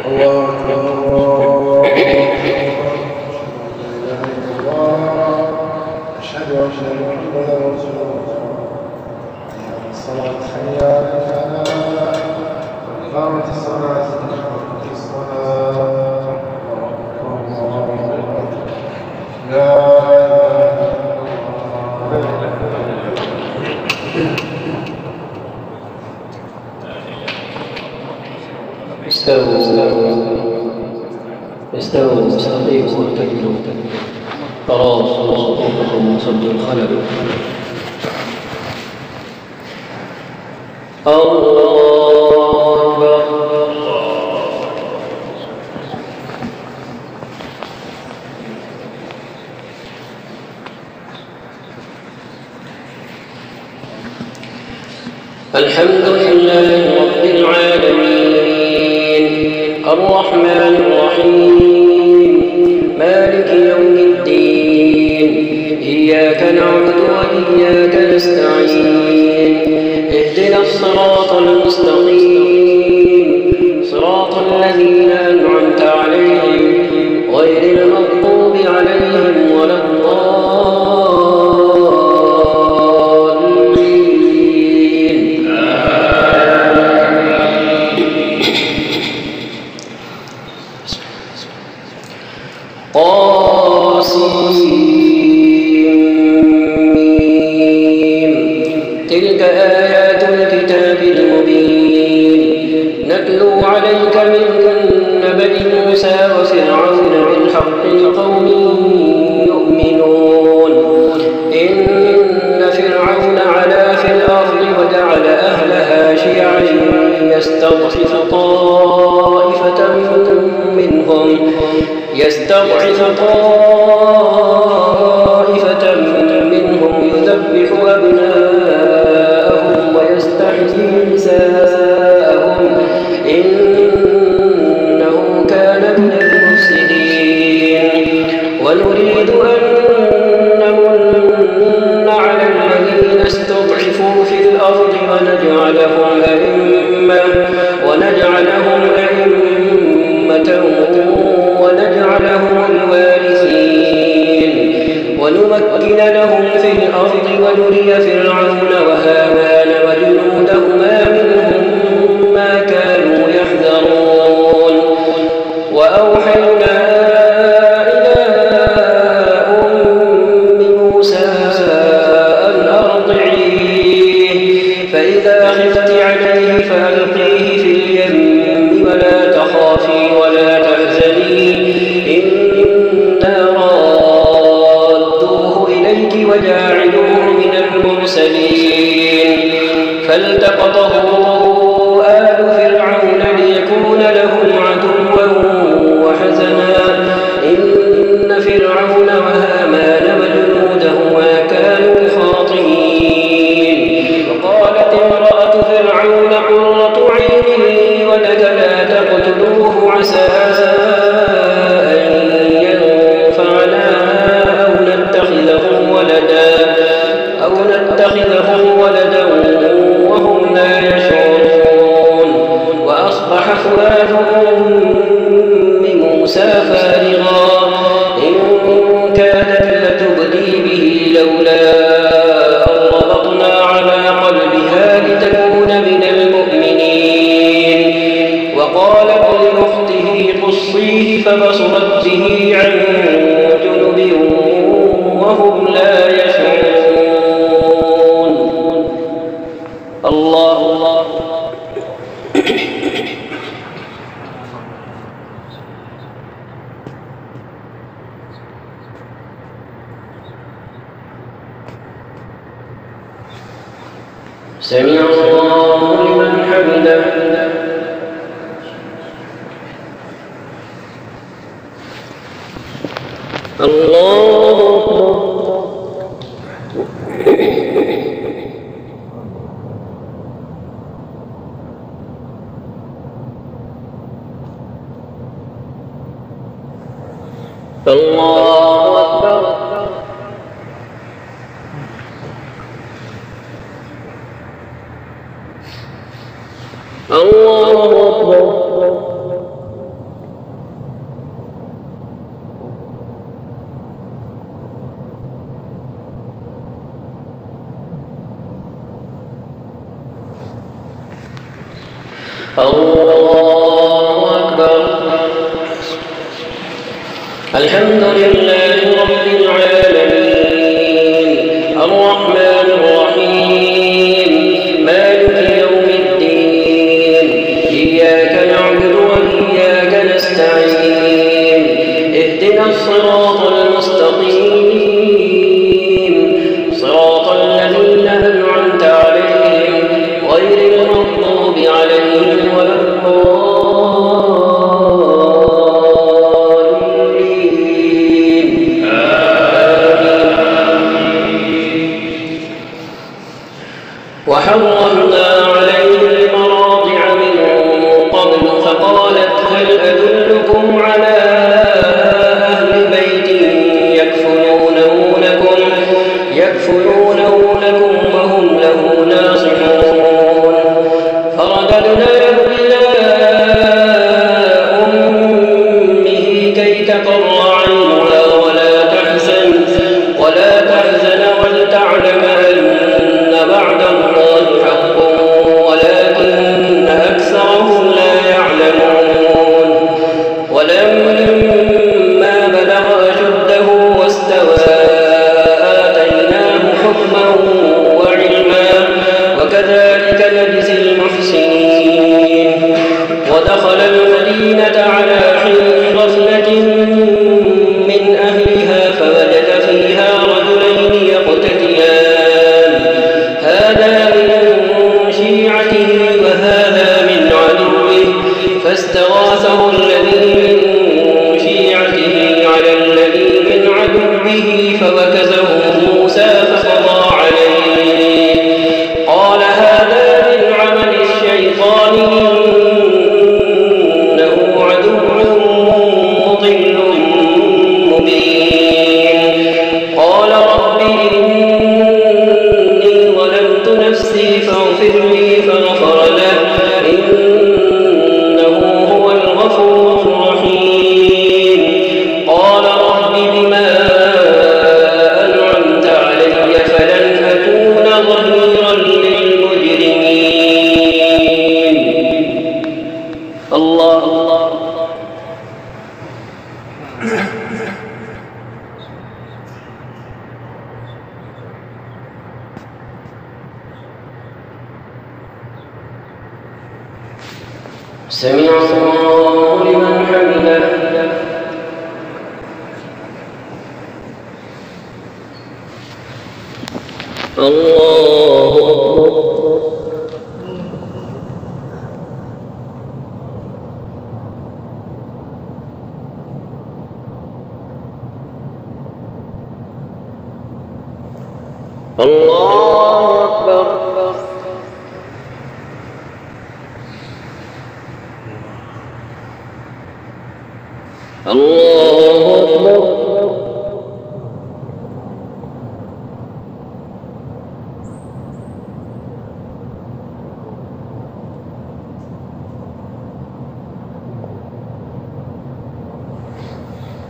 الله أكبر الله أكبر. أشهد أن لا إله إلا الله أشهد أن محمدا رسول الله. حي على الصلاة حي على الفلاح قامت الصلاة قامت الصلاة. الله أكبر لا إله إلا الله. استووا استقيموا واعتدلوا تراصوا صفوفكم وصدوا الخلل. الله أكبر. الحمد لله رب العالمين الرحمن الرحيم مالك يوم الدين إياك نعبد وإياك نستعين اهدنا الصراط المستقيم صراط الذين أنعمت عليهم غير المغضوب عليهم ولا تلك آيات الكتاب المبين نتلو عليك من نبأ موسى وفرعون بالحق لقوم يؤمنون. إن فرعون علا في الأرض وجعل أهلها شيعا يستضعف طائفة منهم يذبح أبناءهم ويستحيي نساءهم إنه كان من المفسدين. ونريد أن نمن على الذين استضعفوا في الأرض ونجعلهم أئمة ونجعلهم الوارثين ونمكن لهم في الأرض ونري فرعون وهامان وجنودهما منهم ما كانوا يحذرون. وأوحينا إلى أم موسى أن أرضعيه فإذا خفت عليه فألقيه في اليم ولا تخافي ولا تحزني إنا رادوه إليك وجاعلوه من المرسلين. فالتقطه آل فرعون ليكون لهم عدوا وحزنا إن فرعون وهامان وجنودهما كانوا خاطئين. وقالت امرأة فرعون قرة عين لي ولك لا تقتلوه عسى أن ينفعنا أو نتخذه ولدا وهم لا يشعرون. وأصبح فؤاد أم موسى فارغا إن كادت لتبدي به لولا أن ربطنا على قلبها لتكون من المؤمنين. وقالت لأخته قصيه فبصرت به عن جنب وهم لا يشعرون. الله سمع الله لمن حمده. الله الله أكبر. الله أكبر. الحمد لله رب العالمين الرحمن الرحيم مالك يوم الدين إياك نعبد وإياك نستعين اهدنا الصراط المستقيم صراط الذين أنعمت عليهم غير المغضوب عليهم ولا الضالين وحرمنا عليه المراضع من قبل فقالت هل أدلكم على أهل بيت يكفلونه لكم وهم له ناصحون فرددناه إلى أمه كي تقر عينها ولا تحزن ولتعلم أن بعد الله حق ولكن أكثرهم لا يعلمون ولما بلغ أشده واستوى آتيناه حكما وعلما وكذلك نجزي المحسنين ودخل المدينة على حين غفلة من أهلها فوجد فيها رجلين يقتتلان هذا من شيعته وهذا من عدوه فاستغاثه الذي من شيعته على الذي من عدوه فوكزه موسى فقضى عليه قال هذا من عمل الشيطان إنه عدو مضل مبين قال رب إني ظلمت نفسي فاغفر لي فغفر له إنه هو الغفور الرحيم قال رب بما أنعمت علي فلن أكون ظهيرا للمجرمين الله سمع الله لمن حمده الله أكبر الله أكبر الله أكبر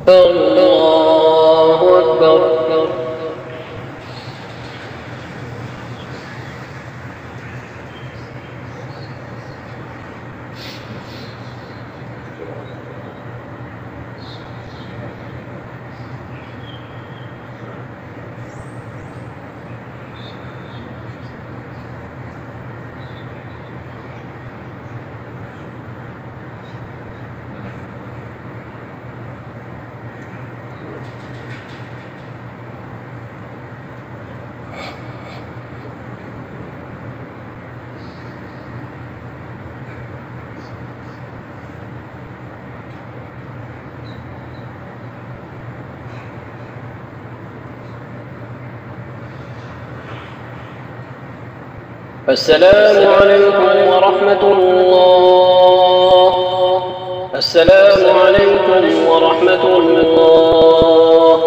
الله أكبر السلام عليكم ورحمة الله السلام عليكم ورحمة الله